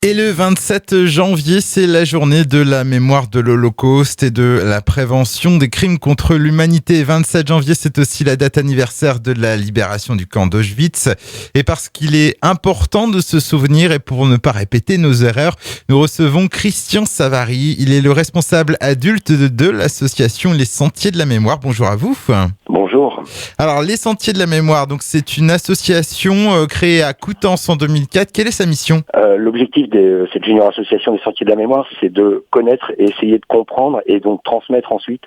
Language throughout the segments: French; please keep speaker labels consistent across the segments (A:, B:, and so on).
A: Et le 27 janvier, c'est la journée de la mémoire de l'Holocauste et de la prévention des crimes contre l'humanité. 27 janvier, c'est aussi la date anniversaire de la libération du camp d'Auschwitz. Et parce qu'il est important de se souvenir et pour ne pas répéter nos erreurs, nous recevons Christian Savary. Il est le responsable adulte de l'association Les Sentiers de la Mémoire. Bonjour à vous.
B: Bonjour.
A: Alors, Les Sentiers de la Mémoire, donc c'est une association créée à Coutances en 2004. Quelle est sa mission ?
B: L'objectif de cette junior association des Sentiers de la Mémoire, c'est de connaître et essayer de comprendre et donc transmettre ensuite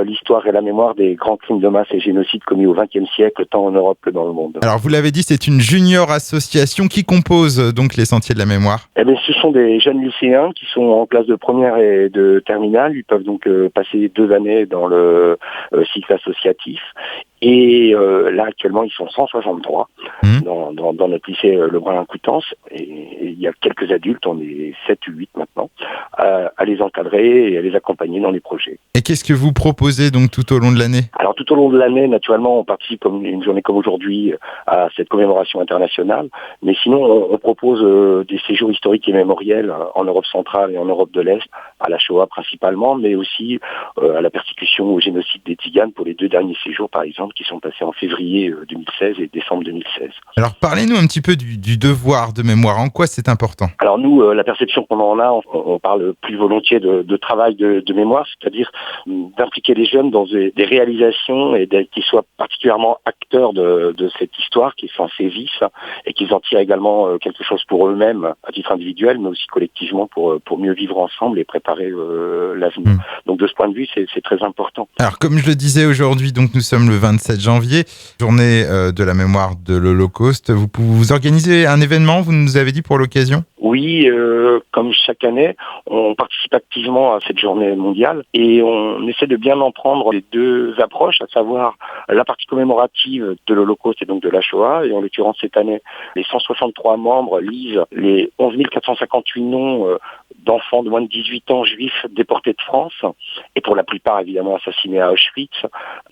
B: l'histoire et la mémoire des grands crimes de masse et génocides commis au XXe siècle, tant en Europe que dans le monde.
A: Alors, vous l'avez dit, c'est une junior association qui compose donc Les Sentiers de la Mémoire.
B: Eh bien, ce sont des jeunes lycéens qui sont en classe de première et de terminale. Ils peuvent donc passer 2 années dans le cycle associatif. Et là, actuellement, ils sont 163 dans notre lycée Lebrun-Coutances. Et il y a quelques adultes, on est 7 ou 8 maintenant, à les encadrer et à les accompagner dans les projets.
A: Et qu'est-ce que vous proposez donc tout au long de l'année ?
B: Alors, tout au long de l'année, naturellement, on participe comme une journée comme aujourd'hui à cette commémoration internationale. Mais sinon, on propose des séjours historiques et mémoriels en Europe centrale et en Europe de l'Est, à la Shoah principalement, mais aussi à la persécution au génocide des Tziganes pour les 2 derniers séjours, par exemple, qui sont passés en février 2016 et décembre 2016.
A: Alors, parlez-nous un petit peu du devoir de mémoire. En quoi c'est important ?
B: Alors nous, la perception qu'on en a, on parle plus volontiers de travail de mémoire, c'est-à-dire d'impliquer les jeunes dans des réalisations et qu'ils soient particulièrement acteurs de cette histoire, qu'ils s'en saisissent et qu'ils en tirent également quelque chose pour eux-mêmes à titre individuel, mais aussi collectivement pour mieux vivre ensemble et préparer l'avenir. Donc de ce point de vue, c'est très important.
A: Alors comme je le disais aujourd'hui, donc nous sommes le 27 janvier, journée de la mémoire de l'Holocauste. Vous organisez un événement, vous nous avez dit, pour l'occasion ?
B: Oui, comme chaque année, on participe activement à cette journée mondiale et on essaie de bien en prendre les 2 approches, à savoir la partie commémorative de l'Holocauste et donc de la Shoah. Et en l'occurrence, cette année, les 163 membres lisent les 11 458 noms d'enfants de moins de 18 ans juifs déportés de France et pour la plupart évidemment assassinés à Auschwitz.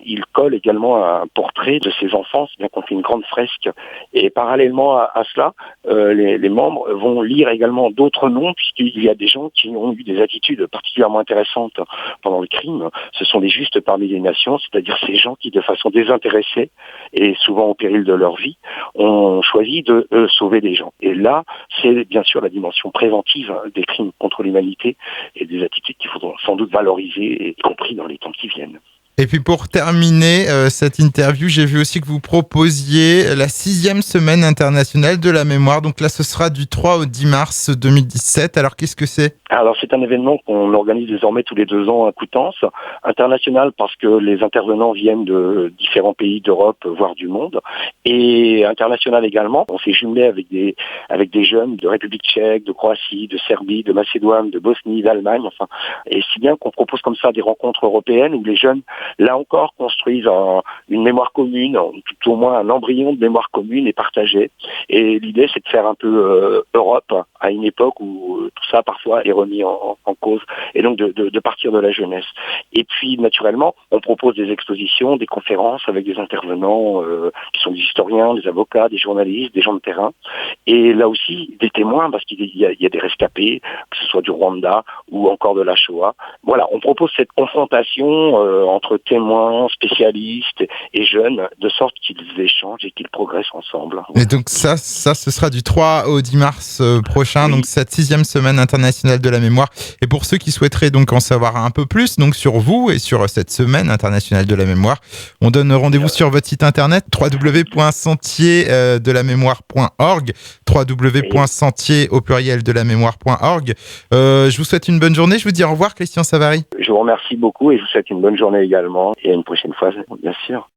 B: Ils collent également un portrait de ces enfants, c'est bien qu'on fait une grande fresque. Et parallèlement à cela, les membres vont lire également d'autres noms, puisqu'il y a des gens qui ont eu des attitudes particulièrement intéressantes pendant le crime. Ce sont des justes parmi les nations, c'est-à-dire ces gens qui, de façon désintéressée et souvent au péril de leur vie, ont choisi de sauver des gens. Et là, c'est bien sûr la dimension préventive des crimes contre l'humanité et des attitudes qu'il faudra sans doute valoriser, y compris dans les temps qui viennent.
A: Et puis pour terminer cette interview, j'ai vu aussi que vous proposiez la 6e semaine internationale de la mémoire. Donc là, ce sera du 3 au 10 mars 2017. Alors qu'est-ce que c'est ?
B: Alors c'est un événement qu'on organise désormais tous les 2 ans à Coutances, international parce que les intervenants viennent de différents pays d'Europe, voire du monde, et international également. On s'est jumelé avec des jeunes de République tchèque, de Croatie, de Serbie, de Macédoine, de Bosnie, d'Allemagne, enfin, et si bien qu'on propose comme ça des rencontres européennes où les jeunes, là encore, construisent une mémoire commune, tout au moins un embryon de mémoire commune et partagée. Et l'idée, c'est de faire un peu Europe à une époque où tout ça parfois est remis en cause, et donc de partir de la jeunesse. Et puis, naturellement, on propose des expositions, des conférences avec des intervenants qui sont des historiens, des avocats, des journalistes, des gens de terrain. Et là aussi, des témoins, parce qu'il y a des rescapés, que ce soit du Rwanda ou encore de la Shoah. Voilà, on propose cette confrontation entre témoins, spécialistes et jeunes, de sorte qu'ils échangent et qu'ils progressent ensemble.
A: Et donc ça, ce sera du 3 au 10 mars prochain, donc cette 6e semaine internationale de la mémoire. Et pour ceux qui souhaiteraient donc en savoir un peu plus donc sur vous et sur cette semaine internationale de la mémoire, on donne rendez-vous sur votre site internet www.sentiersdelamémoire.org, www.sentier au pluriel de la mémoire.org. Je vous souhaite une bonne journée, je vous dis au revoir Christian Savary.
B: Je vous remercie beaucoup et je vous souhaite une bonne journée également et à une prochaine fois, bien sûr.